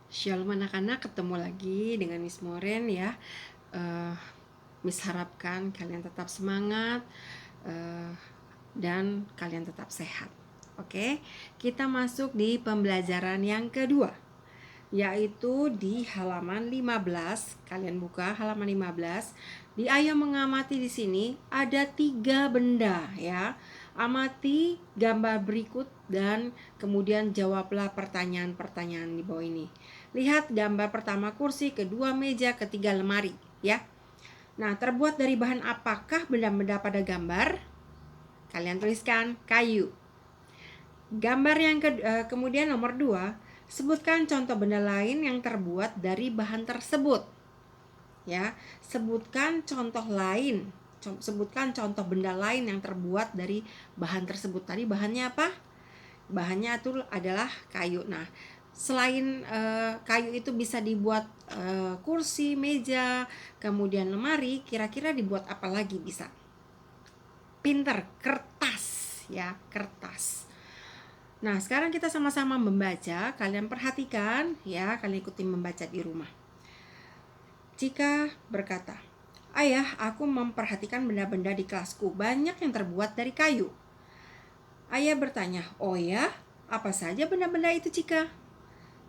Shalom anak-anak, ketemu lagi dengan Miss Moren ya. Miss harapkan kalian tetap semangat dan kalian tetap sehat. Oke, kita masuk di pembelajaran yang kedua, yaitu di halaman 15. Kalian buka halaman 15. Di Ayo mengamati di sini ada 3 benda ya. Amati gambar berikut dan kemudian jawablah pertanyaan-pertanyaan di bawah ini. Lihat gambar pertama kursi, kedua meja, ketiga lemari ya. Nah, terbuat dari bahan apakah benda-benda pada gambar? Kalian tuliskan kayu. Gambar yang kemudian nomor 2, sebutkan contoh benda lain yang terbuat dari bahan tersebut. Ya, sebutkan contoh lain. Sebutkan contoh benda lain yang terbuat dari bahan tersebut. Tadi bahannya apa? Bahannya itu adalah kayu. Nah, selain kayu itu bisa dibuat kursi, meja, kemudian lemari, kira-kira dibuat apa lagi bisa? Pinter, kertas ya, kertas. Nah, sekarang kita sama-sama membaca. Kalian perhatikan ya, kalian ikuti membaca di rumah. Cika berkata, "Ayah, aku memperhatikan benda-benda di kelasku. Banyak yang terbuat dari kayu." Ayah bertanya, "Oh ya, apa saja benda-benda itu, Cika?"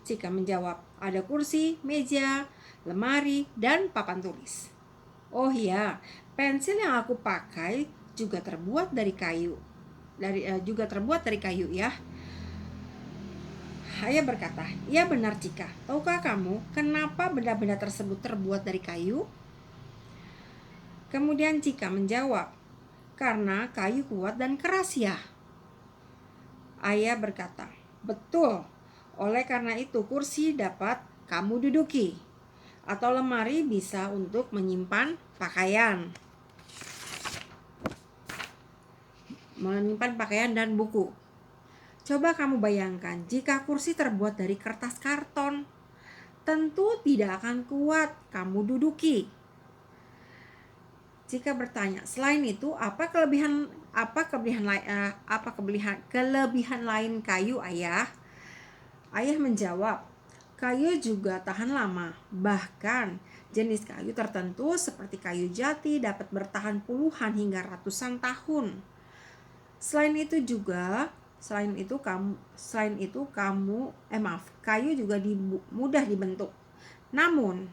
Cika menjawab, "Ada kursi, meja, lemari, dan papan tulis." "Oh iya, pensil yang aku pakai juga terbuat dari kayu. Juga terbuat dari kayu ya." Ayah berkata, "Ya benar, Cika. Tahukah kamu kenapa benda-benda tersebut terbuat dari kayu?" Kemudian Cika menjawab, "Karena kayu kuat dan keras ya." Ayah berkata, "Betul. Oleh karena itu kursi dapat kamu duduki, atau lemari bisa untuk menyimpan pakaian dan buku. Coba kamu bayangkan jika kursi terbuat dari kertas karton, tentu tidak akan kuat kamu duduki." Jika bertanya, "Selain itu, kelebihan lain kayu, Ayah?" Ayah menjawab, "Kayu juga tahan lama. Bahkan jenis kayu tertentu seperti kayu jati dapat bertahan puluhan hingga ratusan tahun. Kayu juga mudah dibentuk. Namun,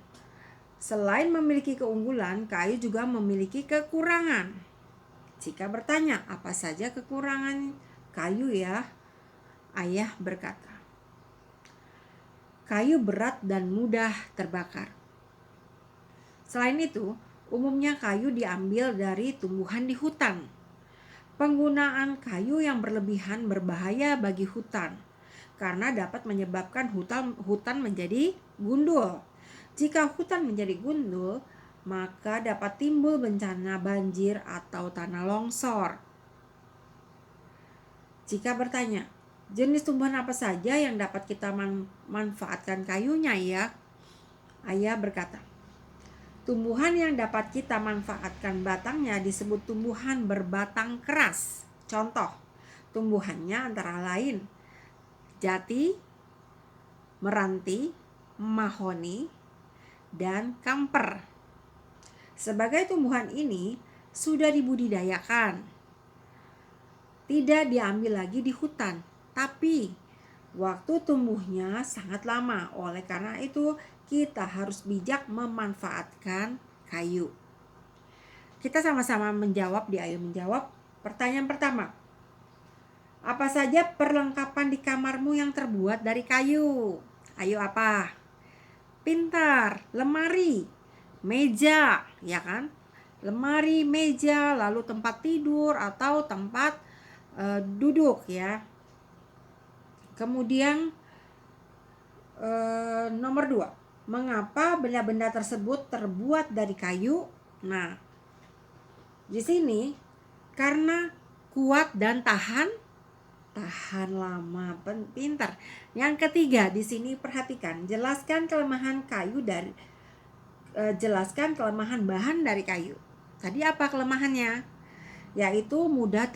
selain memiliki keunggulan, kayu juga memiliki kekurangan." Jika bertanya, "Apa saja kekurangan kayu ya?" Ayah berkata, "Kayu berat dan mudah terbakar. Selain itu, umumnya kayu diambil dari tumbuhan di hutan. Penggunaan kayu yang berlebihan berbahaya bagi hutan karena dapat menyebabkan hutan menjadi gundul. Jika hutan menjadi gundul, maka dapat timbul bencana banjir atau tanah longsor." Jika bertanya, "Jenis tumbuhan apa saja yang dapat kita manfaatkan kayunya ya?" Ayah berkata, "Tumbuhan yang dapat kita manfaatkan batangnya disebut tumbuhan berbatang keras. Contoh, tumbuhannya antara lain jati, meranti, mahoni, dan kamper. Sebagai tumbuhan ini sudah dibudidayakan, tidak diambil lagi di hutan, tapi waktu tumbuhnya sangat lama. Oleh karena itu, kita harus bijak memanfaatkan kayu." Kita sama-sama menjawab di Ayo Menjawab. Pertanyaan pertama, apa saja perlengkapan di kamarmu yang terbuat dari kayu? Ayo apa? Pintar, lemari, meja, ya kan? Lemari, meja, lalu tempat tidur atau tempat duduk ya. Kemudian nomor 2, mengapa benda-benda tersebut terbuat dari kayu? Nah, di sini karena kuat dan tahan lama. Pintar. Yang ketiga, di sini perhatikan, jelaskan kelemahan bahan dari kayu. Tadi apa kelemahannya? Yaitu mudah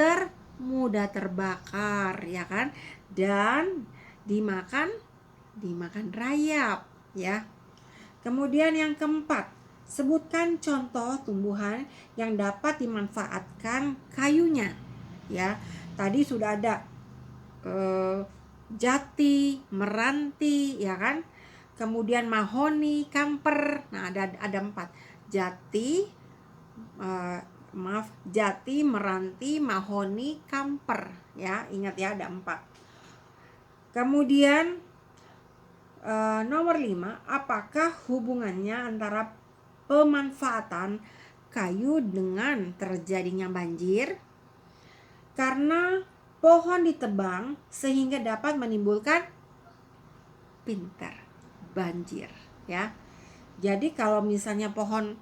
terbakar, ya kan? Dan dimakan dimakan rayap, ya. Kemudian yang keempat, sebutkan contoh tumbuhan yang dapat dimanfaatkan kayunya, ya. Tadi sudah ada jati, meranti, ya kan? Kemudian mahoni, kamper. Nah, ada 4. Jati, jati, meranti, mahoni, kamper, ya. Ingat ya, ada 4. Kemudian nomor 5, apakah hubungannya antara pemanfaatan kayu dengan terjadinya banjir? Karena pohon ditebang sehingga dapat menimbulkan pintar banjir, ya. Jadi kalau misalnya pohon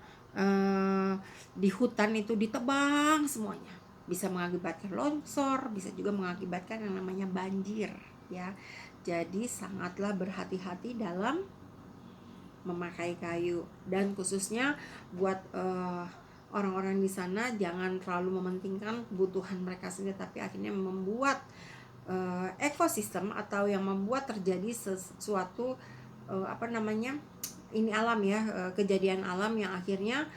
di hutan itu ditebang semuanya, bisa mengakibatkan longsor, bisa juga mengakibatkan yang namanya banjir, ya. Jadi sangatlah berhati-hati dalam memakai kayu, dan khususnya buat orang-orang di sana jangan terlalu mementingkan kebutuhan mereka sendiri, tapi akhirnya membuat ekosistem atau yang membuat terjadi sesuatu ini alam, ya, kejadian alam yang akhirnya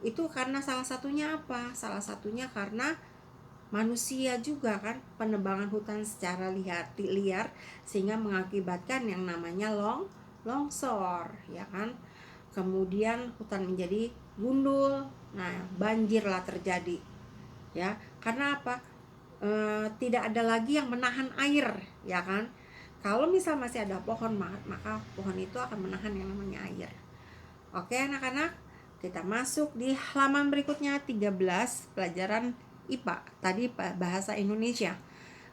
itu karena salah satunya apa? Salah satunya karena manusia juga kan, penebangan hutan secara liar sehingga mengakibatkan yang namanya longsor, ya kan. Kemudian hutan menjadi gundul. Nah, banjirlah terjadi, ya. Karena apa? Tidak ada lagi yang menahan air, ya kan. Kalau misal masih ada pohon, maka pohon itu akan menahan yang namanya air. Oke anak-anak, kita masuk di halaman berikutnya 13, pelajaran IPA. Tadi bahasa Indonesia.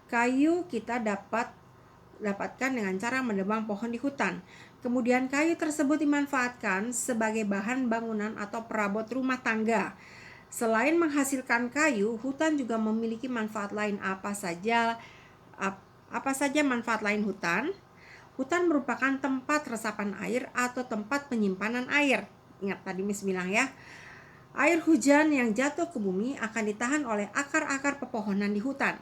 Kayu kita dapatkan dengan cara menebang pohon di hutan. Kemudian kayu tersebut dimanfaatkan sebagai bahan bangunan atau perabot rumah tangga. Selain menghasilkan kayu, hutan juga memiliki manfaat lain. Apa saja manfaat lain hutan? Hutan merupakan tempat resapan air atau tempat penyimpanan air. Ingat tadi Miss bilang, ya. Air hujan yang jatuh ke bumi akan ditahan oleh akar-akar pepohonan di hutan.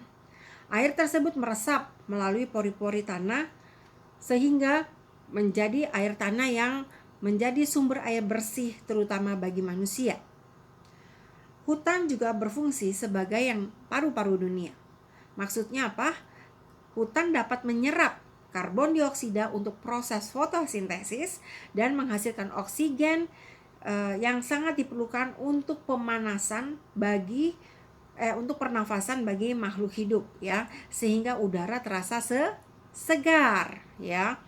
Air tersebut meresap melalui pori-pori tanah sehingga menjadi air tanah yang menjadi sumber air bersih terutama bagi manusia. Hutan juga berfungsi sebagai yang paru-paru dunia. Maksudnya apa? Hutan dapat menyerap karbon dioksida untuk proses fotosintesis dan menghasilkan oksigen yang sangat diperlukan untuk pemanasan untuk pernafasan bagi makhluk hidup, ya, sehingga udara terasa segar, ya.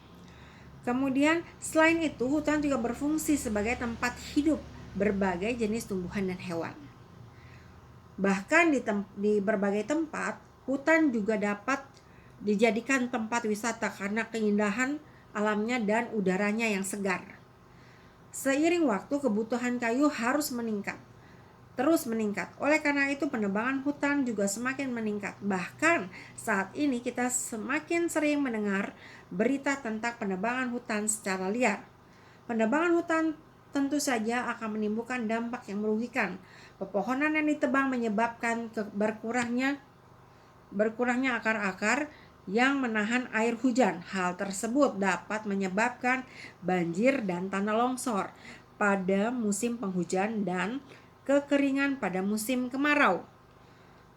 Kemudian selain itu hutan juga berfungsi sebagai tempat hidup berbagai jenis tumbuhan dan hewan. Bahkan di berbagai tempat, hutan juga dapat dijadikan tempat wisata karena keindahan alamnya dan udaranya yang segar. Seiring waktu, kebutuhan kayu harus terus meningkat. Oleh karena itu, penebangan hutan juga semakin meningkat. Bahkan saat ini kita semakin sering mendengar berita tentang penebangan hutan secara liar. Penebangan hutan tentu saja akan menimbulkan dampak yang merugikan. Pepohonan yang ditebang menyebabkan berkurangnya akar-akar yang menahan air hujan. Hal tersebut dapat menyebabkan banjir dan tanah longsor pada musim penghujan dan kekeringan pada musim kemarau.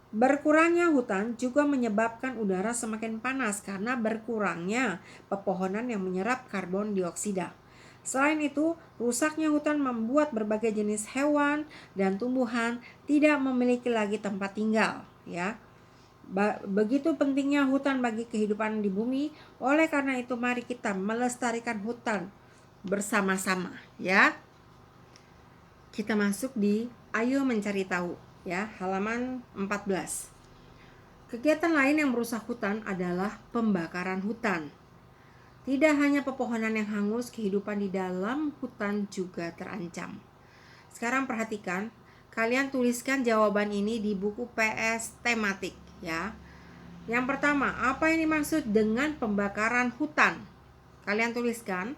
Berkurangnya hutan juga menyebabkan udara semakin panas karena berkurangnya pepohonan yang menyerap karbon dioksida. Selain itu, rusaknya hutan membuat berbagai jenis hewan dan tumbuhan tidak memiliki lagi tempat tinggal, ya. Begitu pentingnya hutan bagi kehidupan di bumi. Oleh karena itu, mari kita melestarikan hutan bersama-sama, ya. Kita masuk di Ayo Mencari Tahu, ya, halaman 14. Kegiatan lain yang merusak hutan adalah pembakaran hutan. Tidak hanya pepohonan yang hangus, kehidupan di dalam hutan juga terancam. Sekarang perhatikan, kalian tuliskan jawaban ini di buku PS tematik, ya. Yang pertama, apa yang dimaksud dengan pembakaran hutan? Kalian tuliskan,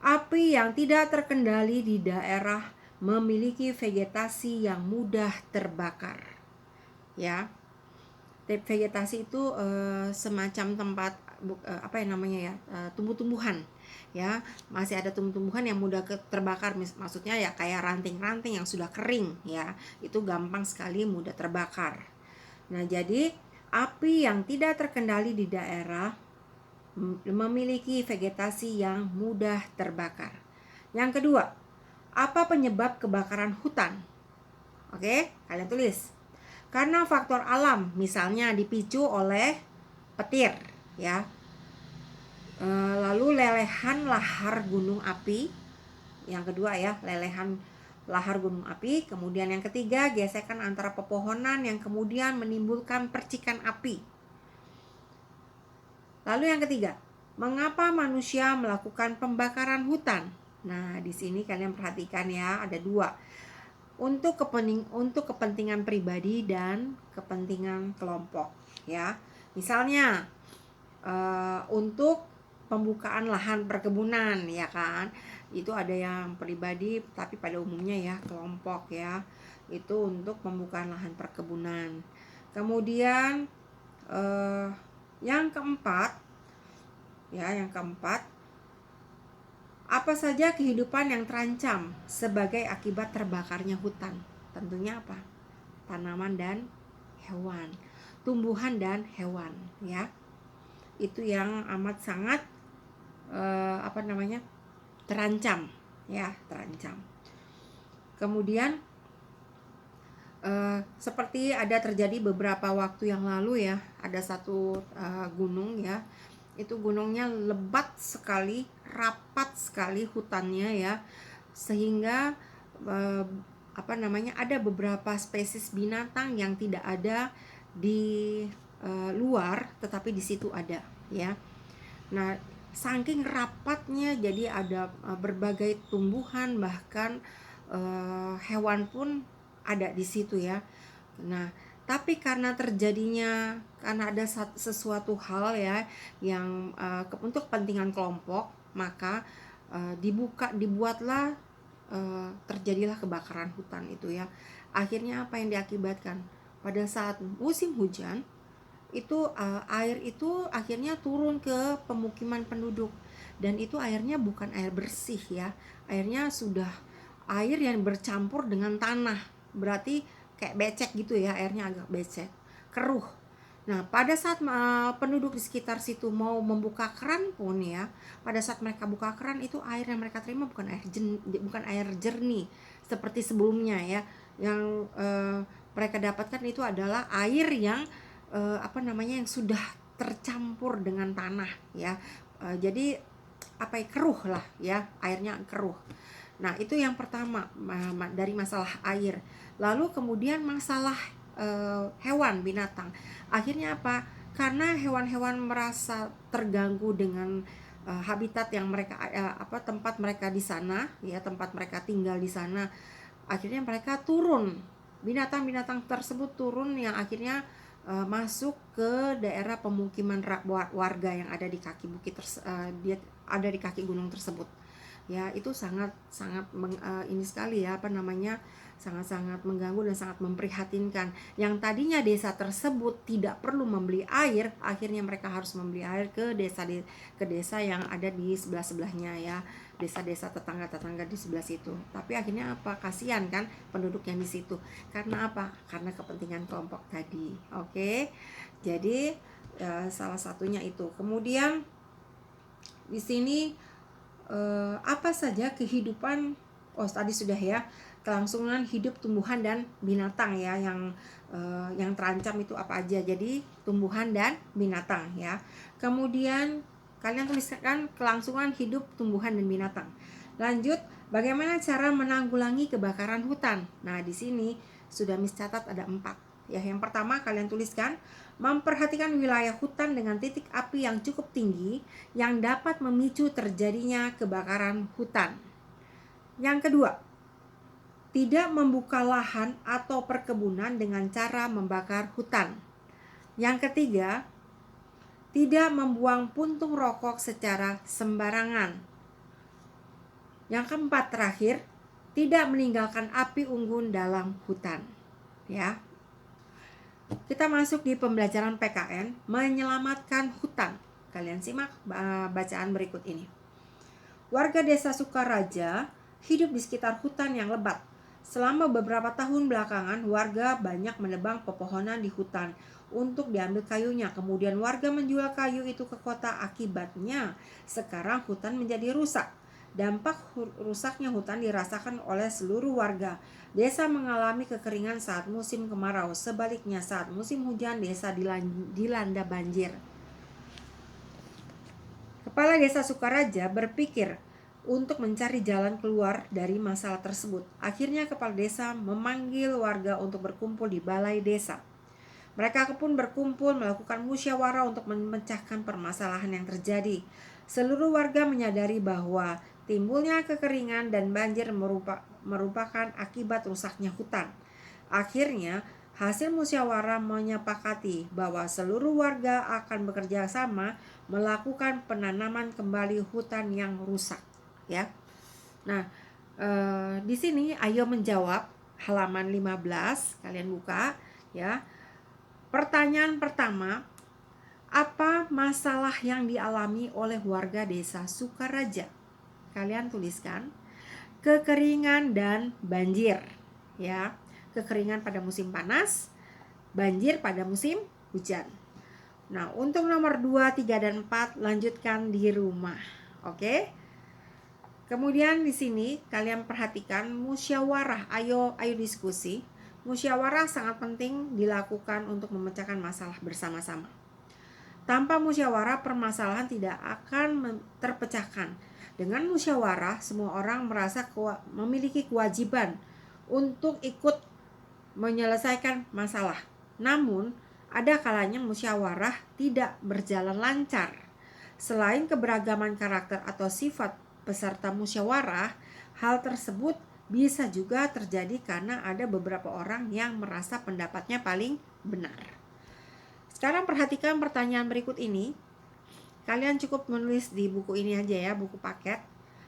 api yang tidak terkendali di daerah memiliki vegetasi yang mudah terbakar, ya. Vegetasi itu semacam tempat apa yang namanya ya, tumbuh-tumbuhan ya, masih ada tumbuh-tumbuhan yang mudah terbakar, maksudnya ya kayak ranting-ranting yang sudah kering ya, itu gampang sekali mudah terbakar. Nah, jadi api yang tidak terkendali di daerah memiliki vegetasi yang mudah terbakar. Yang kedua, apa penyebab kebakaran hutan? Oke, kalian tulis. Karena faktor alam, misalnya dipicu oleh petir ya. Lalu lelehan lahar gunung api. Yang kedua ya, lelehan lahar gunung api. Kemudian yang ketiga, gesekan antara pepohonan yang kemudian menimbulkan percikan api. Lalu yang ketiga, mengapa manusia melakukan pembakaran hutan? Nah, di sini kalian perhatikan ya, ada dua. Untuk kepentingan pribadi dan kepentingan kelompok ya. Misalnya untuk pembukaan lahan perkebunan ya kan, itu ada yang pribadi, tapi pada umumnya ya kelompok ya, itu untuk pembukaan lahan perkebunan. Kemudian yang keempat, apa saja kehidupan yang terancam sebagai akibat terbakarnya hutan? Tentunya apa? Tanaman dan hewan, tumbuhan dan hewan ya. Itu yang amat sangat terancam ya, terancam. Kemudian seperti ada terjadi beberapa waktu yang lalu ya, ada satu gunung ya, itu gunungnya lebat sekali, rapat sekali hutannya ya, sehingga ada beberapa spesies binatang yang tidak ada di luar, tetapi di situ ada ya. Nah, saking rapatnya jadi ada berbagai tumbuhan, bahkan hewan pun ada di situ ya. Nah, tapi karena ada sesuatu hal ya yang untuk kepentingan kelompok, maka dibuatlah terjadilah kebakaran hutan itu ya. Akhirnya apa yang diakibatkan? Pada saat musim hujan itu air itu akhirnya turun ke pemukiman penduduk, dan itu airnya bukan air bersih ya. Airnya sudah air yang bercampur dengan tanah. Berarti kayak becek gitu ya, airnya agak becek, keruh. Nah, pada saat penduduk di sekitar situ mau membuka keran pun ya, pada saat mereka buka keran, itu air yang mereka terima bukan air jernih seperti sebelumnya ya. Yang mereka dapatkan itu adalah air yang yang sudah tercampur dengan tanah ya. Jadi keruh lah ya, airnya keruh. Nah, itu yang pertama dari masalah air. Lalu kemudian masalah hewan, binatang. Akhirnya apa? Karena hewan-hewan merasa terganggu dengan habitat yang mereka tempat mereka di sana ya, tempat mereka tinggal di sana. Akhirnya mereka turun. Binatang-binatang tersebut turun yang akhirnya masuk ke daerah pemukiman warga yang ada di kaki bukit ada di kaki gunung tersebut. Ya, itu sangat ini sekali ya, sangat mengganggu dan sangat memprihatinkan. Yang tadinya desa tersebut tidak perlu membeli air, akhirnya mereka harus membeli air ke desa yang ada di sebelah-sebelahnya ya, desa-desa tetangga di sebelah situ. Tapi akhirnya apa? Kasihan kan penduduk yang di situ. Karena apa? Karena kepentingan kelompok tadi. Oke. Jadi salah satunya itu. Kemudian di sini apa saja kehidupan, tadi sudah ya, kelangsungan hidup tumbuhan dan binatang ya, yang terancam itu apa aja. Jadi tumbuhan dan binatang ya. Kemudian kalian tuliskan kelangsungan hidup tumbuhan dan binatang. Lanjut, bagaimana cara menanggulangi kebakaran hutan? Nah, di sini sudah Miss catat ada 4 ya. Yang pertama kalian tuliskan, memperhatikan wilayah hutan dengan titik api yang cukup tinggi yang dapat memicu terjadinya kebakaran hutan. Yang kedua, tidak membuka lahan atau perkebunan dengan cara membakar hutan. Yang ketiga, tidak membuang puntung rokok secara sembarangan. Yang keempat terakhir, tidak meninggalkan api unggun dalam hutan. Ya. Kita masuk di pembelajaran PKN, menyelamatkan hutan. Kalian simak bacaan berikut ini. Warga desa Sukaraja hidup di sekitar hutan yang lebat. Selama beberapa tahun belakangan, warga banyak menebang pepohonan di hutan untuk diambil kayunya. Kemudian warga menjual kayu itu ke kota. Akibatnya, sekarang hutan menjadi rusak. Dampak rusaknya hutan dirasakan oleh seluruh warga. Desa mengalami kekeringan saat musim kemarau. Sebaliknya, saat musim hujan, desa dilanda banjir. Kepala Desa Sukaraja berpikir untuk mencari jalan keluar dari masalah tersebut. Akhirnya kepala desa memanggil warga untuk berkumpul di balai desa. Mereka pun berkumpul melakukan musyawarah untuk memecahkan permasalahan yang terjadi. Seluruh warga menyadari bahwa timbulnya kekeringan dan banjir merupakan akibat rusaknya hutan. Akhirnya, hasil musyawarah menyepakati bahwa seluruh warga akan bekerja sama melakukan penanaman kembali hutan yang rusak, ya. Nah, di sini ayo menjawab halaman 15, kalian buka, ya. Pertanyaan pertama, apa masalah yang dialami oleh warga desa Sukaraja? Kalian tuliskan kekeringan dan banjir, ya. Kekeringan pada musim panas, banjir pada musim hujan. Nah, untuk nomor 2, 3, dan 4 lanjutkan di rumah. Oke? Kemudian di sini kalian perhatikan musyawarah. Ayo diskusi. Musyawarah sangat penting dilakukan untuk memecahkan masalah bersama-sama. Tanpa musyawarah, permasalahan tidak akan terpecahkan. Dengan musyawarah, semua orang merasa memiliki kewajiban untuk ikut menyelesaikan masalah. Namun, ada kalanya musyawarah tidak berjalan lancar. Selain keberagaman karakter atau sifat peserta musyawarah, hal tersebut bisa juga terjadi karena ada beberapa orang yang merasa pendapatnya paling benar. Sekarang perhatikan pertanyaan berikut ini. Kalian cukup menulis di buku ini aja ya, buku paket.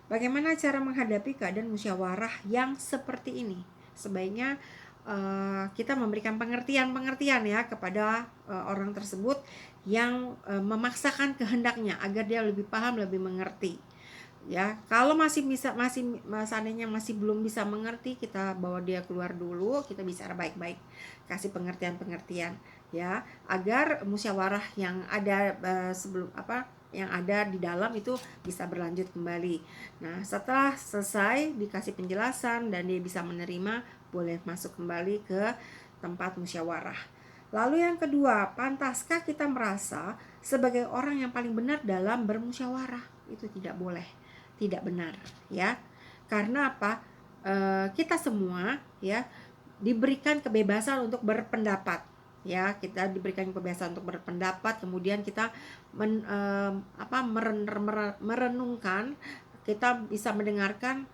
Bagaimana cara menghadapi keadaan musyawarah yang seperti ini? Sebaiknya kita memberikan pengertian ya kepada orang tersebut yang memaksakan kehendaknya agar dia lebih paham, lebih mengerti. Ya, kalau seandainya masih belum bisa mengerti, kita bawa dia keluar dulu, kita bicara baik-baik, kasih pengertian ya, agar musyawarah yang ada yang ada di dalam itu bisa berlanjut kembali. Nah, setelah selesai dikasih penjelasan dan dia bisa menerima, boleh masuk kembali ke tempat musyawarah. Lalu yang kedua, pantaskah kita merasa sebagai orang yang paling benar dalam bermusyawarah? Itu tidak boleh, tidak benar, ya. Karena apa? Kita semua ya diberikan kebebasan untuk berpendapat, ya. Kita diberikan kebebasan untuk berpendapat, kemudian kita merenungkan, kita bisa mendengarkan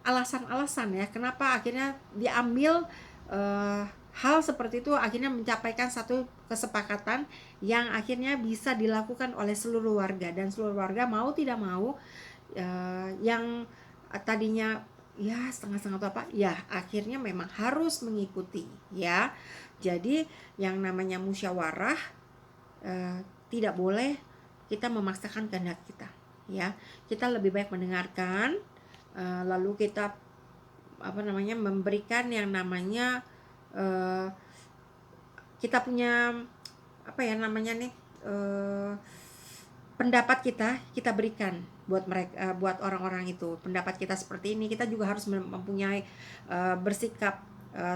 alasan-alasan ya kenapa akhirnya diambil hal seperti itu, akhirnya mencapaikan satu kesepakatan yang akhirnya bisa dilakukan oleh seluruh warga, dan seluruh warga mau tidak mau yang tadinya ya setengah-setengah atau apa ya akhirnya memang harus mengikuti, ya. Jadi yang namanya musyawarah tidak boleh kita memaksakan kehendak kita, ya. Kita lebih baik mendengarkan, lalu kita memberikan yang namanya kita punya pendapat kita berikan buat mereka, buat orang-orang itu. Pendapat kita seperti ini, kita juga harus mempunyai bersikap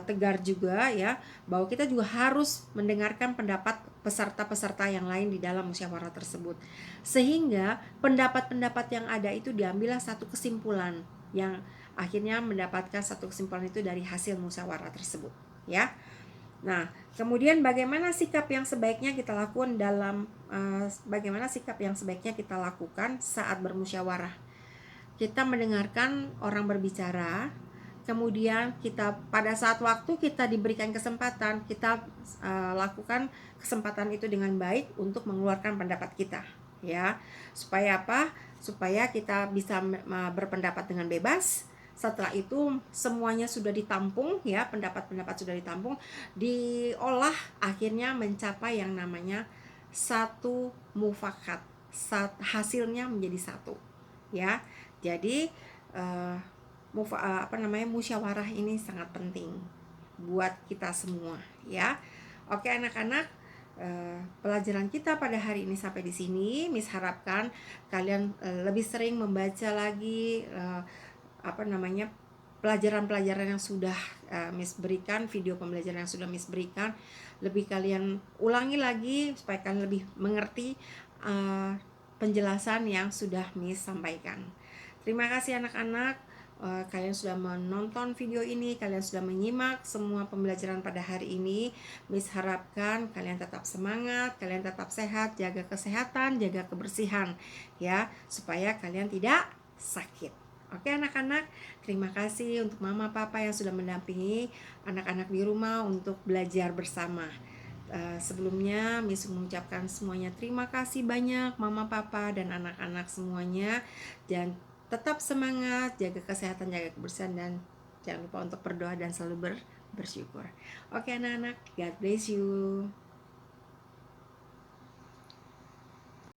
tegar juga, ya, bahwa kita juga harus mendengarkan pendapat peserta-peserta yang lain di dalam musyawarah tersebut, sehingga pendapat-pendapat yang ada itu diambillah satu kesimpulan yang akhirnya mendapatkan satu kesimpulan itu dari hasil musyawarah tersebut, ya. Nah, kemudian bagaimana sikap yang sebaiknya kita lakukan saat bermusyawarah? Kita mendengarkan orang berbicara, kemudian kita pada saat waktu kita diberikan kesempatan, kita lakukan kesempatan itu dengan baik untuk mengeluarkan pendapat kita, ya. Supaya apa? Supaya kita bisa berpendapat dengan bebas. Setelah itu semuanya sudah ditampung, ya, pendapat-pendapat sudah ditampung, diolah, akhirnya mencapai yang namanya satu mufakat, hasilnya menjadi satu, ya. Jadi musyawarah ini sangat penting buat kita semua, ya. Oke anak-anak, pelajaran kita pada hari ini sampai di sini. Miss harapkan kalian lebih sering membaca lagi pelajaran-pelajaran yang sudah Miss berikan, video pembelajaran yang sudah Miss berikan. Lebih kalian ulangi lagi supaya kalian lebih mengerti penjelasan yang sudah Miss sampaikan. Terima kasih anak-anak. Kalian sudah menonton video ini, kalian sudah menyimak semua pembelajaran pada hari ini. Miss harapkan kalian tetap semangat, kalian tetap sehat, jaga kesehatan, jaga kebersihan, ya, supaya kalian tidak sakit. Oke anak-anak, terima kasih untuk mama papa yang sudah mendampingi anak-anak di rumah untuk belajar bersama. Sebelumnya Miss mengucapkan semuanya terima kasih banyak mama papa dan anak-anak semuanya, dan tetap semangat, jaga kesehatan, jaga kebersihan, dan jangan lupa untuk berdoa dan selalu bersyukur. Oke anak-anak, God bless you.